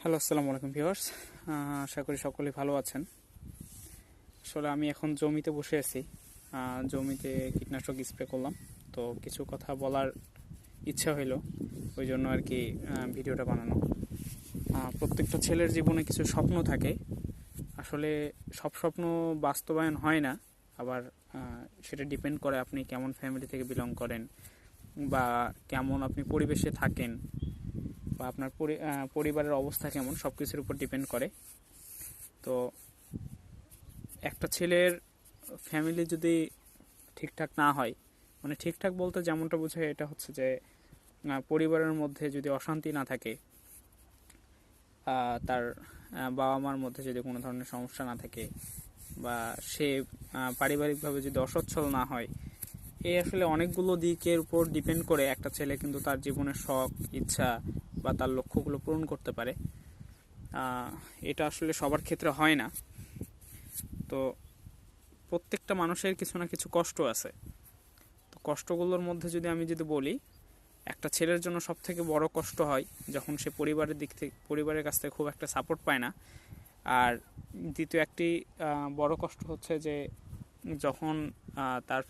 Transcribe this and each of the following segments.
Hello, আসসালামু আলাইকুম viewers. আশা করি সকলেই ভালো আছেন। আসলে আমি এখন জমিতে বসে আছি। জমিতে কীটনাশক স্প্রে করলাম, তো কিছু কথা বলার ইচ্ছা হইলো, ওই জন্য আর কি ভিডিওটা বানানো। প্রত্যেকটা ছেলের জীবনে কিছু স্বপ্ন থাকে। আসলে সব স্বপ্ন বাস্তবায়ন হয় না। আবার সেটা ডিপেন্ড করে আপনি কেমন ফ্যামিলি থেকে বিলং করেন বা কেমন আপনি পরিবেশে থাকেন বা আপনার পরিবারের অবস্থা কেমন, সব কিছুর উপর ডিপেন্ড করে। তো একটা ছেলের ফ্যামিলি যদি ঠিকঠাক না হয়, মানে ঠিকঠাক বলতে যেমনটা বোঝায় এটা হচ্ছে যে পরিবারের মধ্যে যদি অশান্তি না থাকে, তার বাবা মার মধ্যে যদি কোনো ধরনের সমস্যা না থাকে, বা সে পারিবারিকভাবে যদি অসচ্ছল না হয়, এই আসলে অনেকগুলো দিকের উপর ডিপেন্ড করে একটা ছেলে কিন্তু তার জীবনের শখ, ইচ্ছা বা তার লক্ষ্যগুলো পূরণ করতে পারে। এটা আসলে সবার ক্ষেত্রে হয় না। তো প্রত্যেকটা মানুষের কিছু না কিছু কষ্ট আছে। তো কষ্টগুলোর মধ্যে যদি বলি, একটা ছেলের জন্য সব থেকে বড় কষ্ট হয় যখন সে পরিবারের কাছ থেকে খুব একটা সাপোর্ট পায় না। আর দ্বিতীয় একটি বড় কষ্ট হচ্ছে যে যখন তার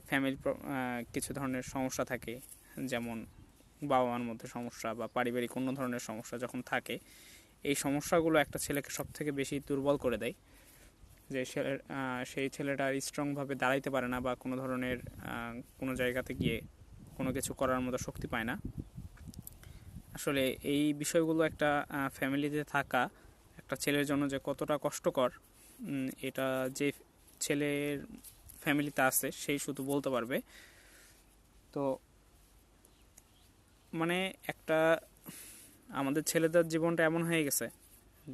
ফ্যামিলি কিছু ধরনের সমস্যা থাকে, যেমন বাবা মার মধ্যে সমস্যা বা পারিবারিক অন্য ধরনের সমস্যা যখন থাকে, এই সমস্যাগুলো একটা ছেলেকে সব থেকে বেশি দুর্বল করে দেয়। যে সেই ছেলেটা স্ট্রংভাবে দাঁড়াইতে পারে না বা কোনো ধরনের কোনো জায়গাতে গিয়ে কোনো কিছু করার মতো শক্তি পায় না। আসলে এই বিষয়গুলো একটা ফ্যামিলিতে থাকা একটা ছেলের জন্য যে কতটা কষ্টকর, এটা যে ছেলের ফ্যামিলিতে আছে সেই শুধু বলতে পারবে। তো মানে একটা আমাদের ছেলেদের জীবনটা এমন হয়ে গেছে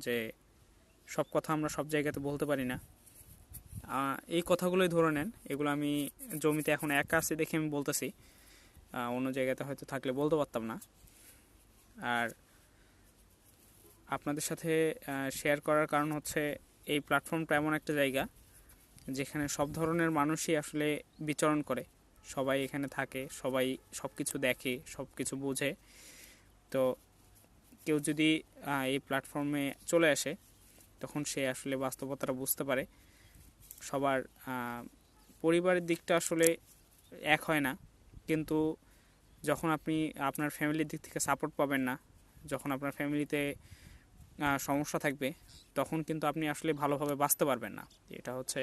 যে সব কথা আমরা সব জায়গাতে বলতে পারি না। এই কথাগুলোই ধরে নেন, এগুলো আমি জমিতে এখন একা আছি দেখে আমি বলতেছি, অন্য জায়গাতে হয়তো থাকলে বলতে পারতাম না। আর আপনাদের সাথে শেয়ার করার কারণ হচ্ছে এই প্ল্যাটফর্মটা এমন একটা জায়গা যেখানে সব ধরনের মানুষই আসলে বিচরণ করে, সবাই এখানে থাকে, সবাই সব কিছু দেখে, সব কিছু বোঝে। তো কেউ যদি এই প্ল্যাটফর্মে চলে আসে, তখন সে আসলে বাস্তবতাটা বুঝতে পারে। সবার পরিবারের দিকটা আসলে এক হয় না, কিন্তু যখন আপনি আপনার ফ্যামিলির দিক থেকে সাপোর্ট পাবেন না, যখন আপনার ফ্যামিলিতে সমস্যা থাকবে, তখন কিন্তু আপনি আসলে ভালোভাবে বাঁচতে পারবেন না। এটা হচ্ছে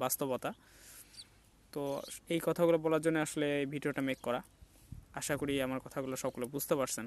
বাস্তবতা। তো এই কথাগুলো বলার জন্য আসলে এই ভিডিওটা মেক করা। আশা করি আমার কথাগুলো সকলে বুঝতে পারছেন।